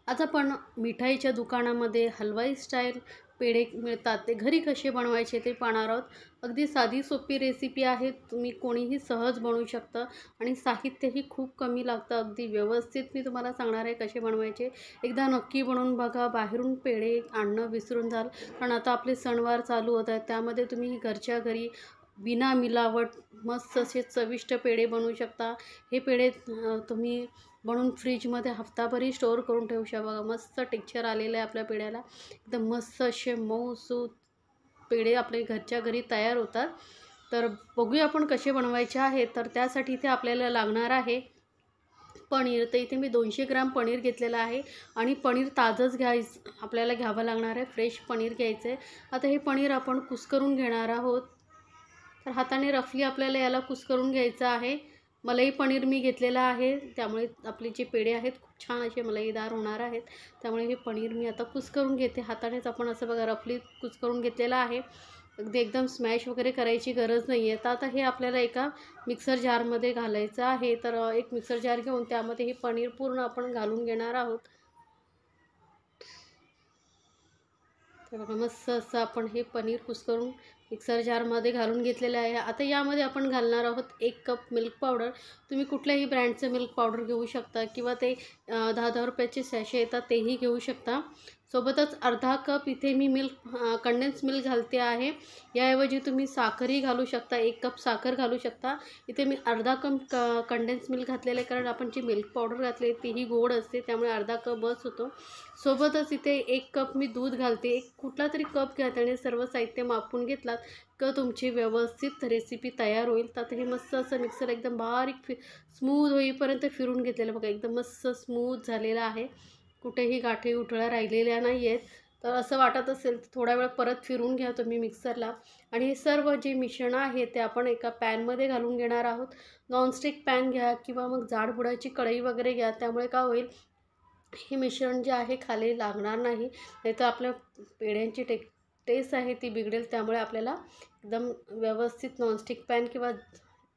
आज आपण मिठाईच्या दुकानामध्ये हलवाई स्टाईल पेढे मिळतात, ते घरी कसे बनवायचे ते पाहणार आहोत. अगदी साधी सोपी रेसिपी आहे, तुम्ही कोणीही सहज बनवू शकतं आणि साहित्यही खूप कमी लागतं. अगदी व्यवस्थित मी तुम्हाला सांगणार आहे कसे बनवायचे. एकदा नक्की बनवून बघा, बाहेरून पेढे आणणं विसरून जाल. कारण आता आपले सणवार चालू होत आहेत, त्यामध्ये तुम्ही घरच्या घरी विना मिलावट मस्त असे चविष्ट पेढे बनवू शकता. हे पेढे तुम्ही बनवून फ्रीजमध्ये हफ्ताभरही स्टोअर करून ठेवू शकता. बघा मस्त टेक्स्चर आलेलं आहे आपल्या पेढ्याला. एकदम मस्त असे मऊसूत पेढे आपले घरच्या घरी तयार होतात. तर बघूया आपण कसे बनवायचे आहे. तर त्यासाठी इथे आपल्याला लागणार आहे पनीर. तर इथे मी 200 ग्राम पनीर घेतलेलं आहे आणि पनीर ताजंच आपल्याला घ्यावं लागणार आहे. फ्रेश पनीर घ्यायचं आहे. आता हे पनीर आपण कुस्करून घेणार आहोत. तर हाताने रफली आपल्याला याला कुस्करून घ्यायचं आहे. मलाई पनीर मी घेतलेलं आहे, त्यामुळे आपले जे पेढे आहेत खूप छान असे मलाईदार होणार आहेत. त्यामुळे हे पनीर मी आता कुस्करून घेते. हातानेच आपण असं बघा रफली कुस्करून घेतलेलं आहे. अगदी एकदम स्मॅश वगैरे करायची गरज नाही आहे. तर आता हे आपल्याला एका मिक्सर जारमध्ये घालायचं आहे. तर एक मिक्सर जार घेऊन त्यामध्ये हे पनीर पूर्ण आपण घालून घेणार आहोत. तर बघा मस्त असं आपण हे पनीर कुस्करून मिक्सर जारमध्ये घालून घेतलेलं आहे. आता यामध्ये आपण घालणार आहोत 1 कप मिल्क पावडर. तुम्ही कुठल्याही ब्रँडचं मिल्क पावडर घेऊ शकता किंवा ते 10-10 रुपयाचे सॅशे येतात तेही घेऊ शकता. सोबतच अर्धा कप इथे मी कंडेन्स मिल्क घालते आहे. याऐवजी तुम्ही साखरही घालू शकता. 1 कप साखर घालू शकता. इथे मी अर्धा कप कंडेन्स मिल्क घातलेलं आहे, कारण आपण जी मिल्क पावडर घातली आहे तीही गोड असते, त्यामुळे अर्धा कप बस होतो. सोबतच इथे 1 कप मी दूध घालते. एक कुठलातरी कप घ्या, त्याने सर्व साहित्य मापून घेतलात का तुमची व्यवस्थित रेसिपी तयार होईल. तर आता हे मस्त असं मिक्सर एकदम बारीक स्मूथ होईपर्यंत फिरून घेतलेलं बघा. एकदम मस्त स्मूथ झालेलं आहे. कुठेही गाठी उठळ्या राहिलेल्या नाही आहेत. तर असं वाटत असेल तर थोडा वेळ परत फिरून घ्या तुम्ही मिक्सरला. आणि हे सर्व जे मिश्रण आहे ते आपण एका पॅनमध्ये घालून घेणार आहोत. नॉनस्टिक पॅन घ्या किंवा मग जाडबुडाची कढई वगैरे घ्या. त्यामुळे काय होईल, हे मिश्रण जे आहे खाली लागणार नाही, नाहीतर आपल्या पेढ्यांची टेस्ट आहे ती बिघडेल. त्यामुळे आपल्याला एकदम व्यवस्थित नॉनस्टिक पॅन किंवा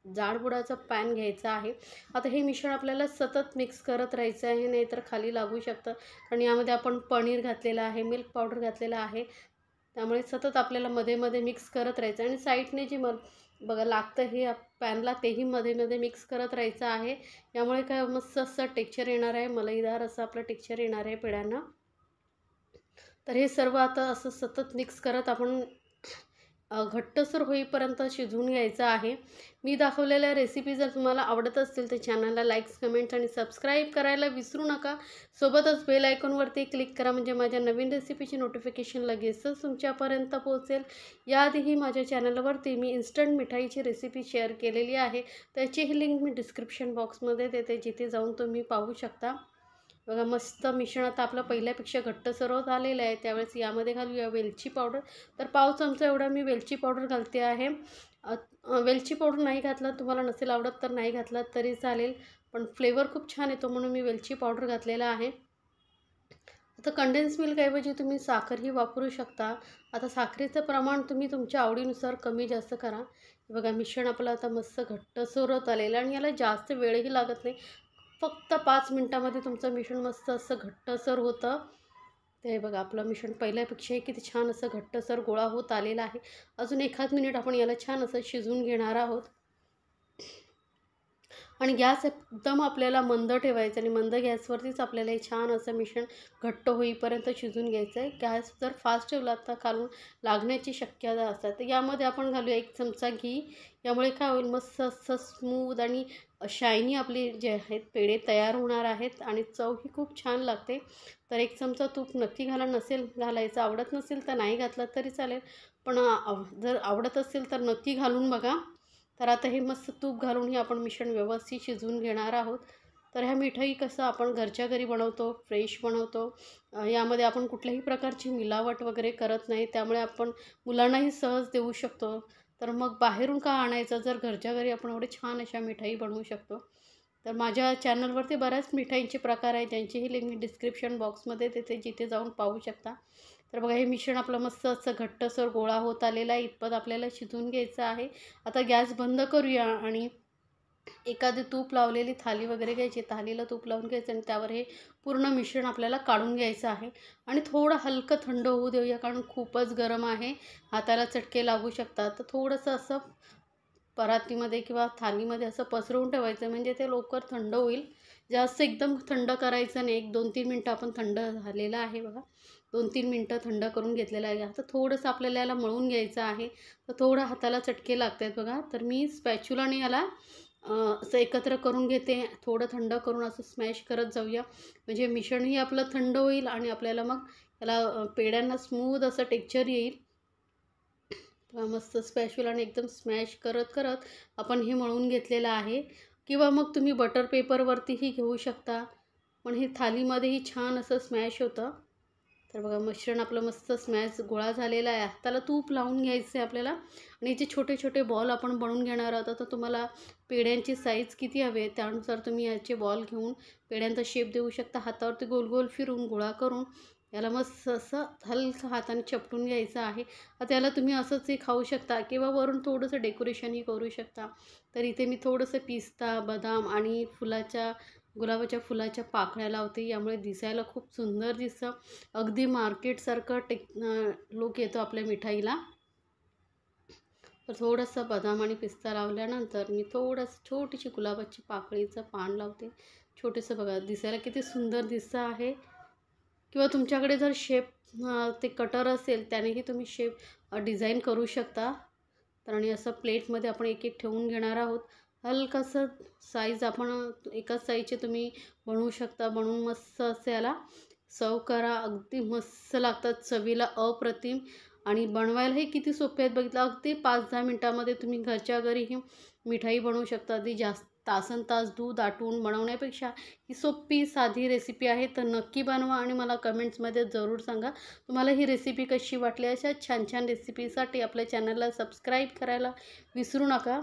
जाडबुडाचा पॅन घ्यायचा आहे. आता हे मिश्रण आपल्याला सतत मिक्स करत राहायचं आहे, नाहीतर खाली लागू शकतं. कारण यामध्ये आपण पनीर घातलेलं आहे, मिल्क पावडर घातलेलं आहे, त्यामुळे सतत आपल्याला मध्ये मध्ये मिक्स करत राहायचं. आणि साईडने जे बघा लागतं हे पॅनला, तेही मध्ये मध्ये मिक्स करत राहायचं आहे. यामुळे काय मस्त असं टेक्स्चर येणार आहे, मलईदार असं आपलं टेक्स्चर येणार आहे पेढ्यांना. तर हे सर्व आता असं सतत मिक्स करत आपण घट्टसर होईपर्यंत शिजवून घ्यायचं आहे. मी दाखवलेल्या रेसिपी जर तुम्हाला आवडत असतील तर चॅनलला लाईक्स, कमेंट्स आणि सबस्क्राईब करायला विसरू नका. सोबतच बेल आयकॉनवरती क्लिक करा, म्हणजे माझ्या नवीन रेसिपीची नोटिफिकेशन लगेचच तुमच्यापर्यंत पोहोचेल. याआधीही माझ्या चॅनलवरती मी इन्स्टंट मिठाईची रेसिपी शेअर केलेली आहे, त्याचीही लिंक मी डिस्क्रिप्शन बॉक्समध्ये देते, जिथे जाऊन तुम्ही पाहू शकता. बघा मस्त मिश्रण आता आपलं पहिल्यापेक्षा घट्टसर होत आलेलं आहे. त्यावेळेस यामध्ये घालूया वेलची पावडर. तर पाव चमचा एवढा मी वेलची पावडर घालते आहे. वेलची पावडर नाही घातलं, तुम्हाला नसेल आवडत तर नाही घातलं तरी चालेल, पण फ्लेवर खूप छान येतो म्हणून मी वेलची पावडर घातलेला आहे. आता कंडेन्स मिल्कऐवजी तुम्ही साखरही वापरू शकता. आता साखरेचं प्रमाण तुम्ही तुमच्या आवडीनुसार कमी जास्त करा. बघा मिश्रण आपलं आता मस्त घट्टसर होत आलेलं आणि याला जास्त वेळही लागत नाही. फक्त 5 मिनटामध्ये तुमचं मिश्रण मस्त असं घट्टसर होतं. ते बघा आपलं मिश्रण पहिल्यापेक्षाही किती छान असं घट्टसर गोळा होत आलेला आहे. अजून एखाद मिनिट आपण याला छान असं शिजवून घेणार आहोत. आणि गॅस एकदम आपल्याला मंद ठेवायचं आणि मंद गॅसवरतीच आपल्याला हे छान असं मिश्रण घट्ट होईपर्यंत शिजवून घ्यायचं आहे. गॅस जर फास्ट ठेवला तर खालून लागण्याची शक्यता असतात. तर यामध्ये आपण घालूया 1 चमचा घी. यामुळे काय होईल, मस्त असं स्मूथ आणि शायनी आपले जे आहेत पेढे तयार होणार आहेत आणि चवही खूप छान लागते. तर 1 चमचा तूप नक्की घाला. नसेल घालायचं, आवडत नसेल तर नाही घातलं तरी चालेल, पण जर आवडत असेल तर नक्की घालून बघा. तर आता हे मस्त तूप घालून आपण मिश्रण व्यवस्थित शिजवून घेणार आहोत. तर ह्या मिठाई कसं आपण घरच्या घरी बनवतो, फ्रेश बनवतो. यामध्ये आपण कुठल्याही प्रकारची मिलावट वगैरे करत नाही, त्यामुळे आपण मुलांनाही सहज देऊ शकतो. तर मग बाहेरून का आणायचं, जर घरच्या घरी आपण एवढे छान अशा मिठाई बनवू शकतो. तर माझ्या चॅनलवरती बऱ्याच मिठाईंचे प्रकार आहेत, ज्यांचीही लिंक मी डिस्क्रिप्शन बॉक्समध्ये देते, जिथे जाऊन पाहू शकता. तर बघा हे मिश्रण आपलं मस्त असं घट्टसर गोळा होत आलेला आहे. इतपत आपल्याला शिजवून घ्यायचं आहे. आता गॅस बंद करूया आणि एखादी तूप लावलेली थाली वगैरे घ्यायची, थालीला तूप लावून घ्यायचं आणि त्यावर हे पूर्ण मिश्रण आपल्याला काढून घ्यायचं आहे आणि थोडं हलकं थंड होऊ देऊया, कारण खूपच गरम आहे, हाताला चटके लागू शकतात. तर थोडंसं असं परातीमध्ये किंवा थालीमध्ये असं पसरवून ठेवायचं, म्हणजे ते लवकर थंड होईल. जास्त एकदम थंड करायचं नाही. 1-2-3 मिनटं आपण थंड झालेलं आहे बघा. 2-3 मिनटं थंड करून घेतलेलं आहे. आता थोडंसं आपल्याला याला मळून घ्यायचं आहे. तर थोडं हाताला चटके लागत आहेत बघा. तर मी स्पॅच्युलाने याला असं एकत्र करून घेते. थोडं थंड करून असं स्मॅश करत जाऊया, म्हणजे मिश्रणही आपलं थंड होईल आणि आपल्याला मग त्याला पेढ्यांना स्मूथ असं टेक्स्चर येईल. मस्त स्पॅच्युलाने एकदम स्मॅश करत करत आपण हे मळून घेतलेलं आहे. किंवा मग तुम्ही बटर पेपरवरतीही घेऊ शकता, पण हे थालीमध्येही छान असं स्मॅश होतं. तर बघा मिश्रण आपलं मस्त स्मॅश गोळा झालेला आहे. हाताला तूप लावून घ्यायचं आहे आपल्याला आणि याचे छोटे छोटे बॉल आपण बनवून घेणार आहोत. आता तुम्हाला पेढ्यांची साईज किती हवी आहे त्यानुसार तुम्ही याचे बॉल घेऊन पेढ्यांचा शेप देऊ शकता. हातावरती गोल गोल फिरून गोळा करून याला मस्त असं हलकं हाताने चपटून घ्यायचं आहे. आता याला तुम्ही असंचही खाऊ शकता किंवा वरून थोडंसं डेकोरेशनही करू शकता. तर इथे मी थोडंसं पिस्ता, बदाम आणि गुलाबाच्या फुलाच्या पाकळ्या लावते. यामुळे दिसायला खूप सुंदर दिसतं. अगदी मार्केटसारखं लूक येतो आपल्या मिठाईला. तर थोडंसं बदाम आणि पिस्ता लावल्यानंतर मी थोडंसं छोटीशी गुलाबाची पाकळीचं पान लावते. छोटेसं बघा दिसायला किती सुंदर दिसतं आहे. किंवा तुमच्याकडे जर ते कटर असेल त्यानेही तुम्ही डिझाईन करू शकता. तर आणि असं प्लेटमध्ये आपण एक एक ठेवून घेणार आहोत. हलकंसं साईज आपण एकाच साईजचे तुम्ही बनवू शकता. बनवून मस्त असं याला सर्व करा. अगदी मस्त लागतात, चवीला अप्रतिम आणि बनवायलाही किती सोपे आहेत बघितलं. अगदी 5-10 मिनटामध्ये तुम्ही घरच्या घरी ही मिठाई बनवू शकता. अगदी जास्त तासनतास दूध आटवून बनवण्यापेक्षा ही सोपी साधी रेसिपी आहे. तर नक्की बनवा आणि मला कमेंट्समध्ये जरूर सांगा तुम्हाला ही रेसिपी कशी वाटली. अशा छान छान रेसिपीसाठी आपल्या चॅनलला सबस्क्राईब करायला विसरू नका.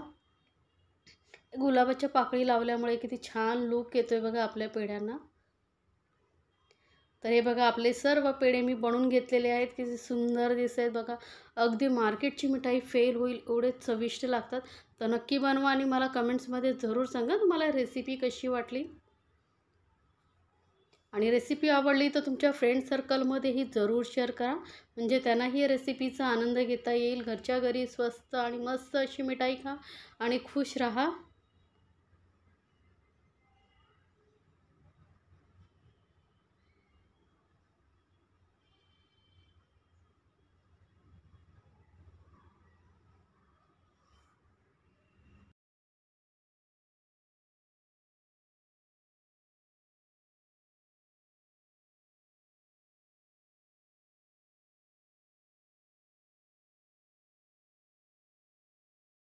गुलाबाच्या पाकळी लावल्यामुळे किती छान लूक येतोय बघा आपल्या पेढ्यांना. तर हे बघा आपले सर्व पेढे मी बनवून घेतलेले आहेत. किती सुंदर दिसत आहेत बघा. अगदी मार्केटची मिठाई फेल होईल एवढे चविष्ट लागतात. तर नक्की बनवा आणि मला कमेंट्समध्ये जरूर सांगा तुम्हाला रेसिपी कशी वाटली. आणि रेसिपी आवडली तर तुमच्या फ्रेंड सर्कलमध्येही जरूर शेअर करा, म्हणजे त्यांनाही या रेसिपीचा आनंद घेता येईल. घरच्या घरी स्वस्त आणि मस्त अशी मिठाई खा आणि खुश राहा.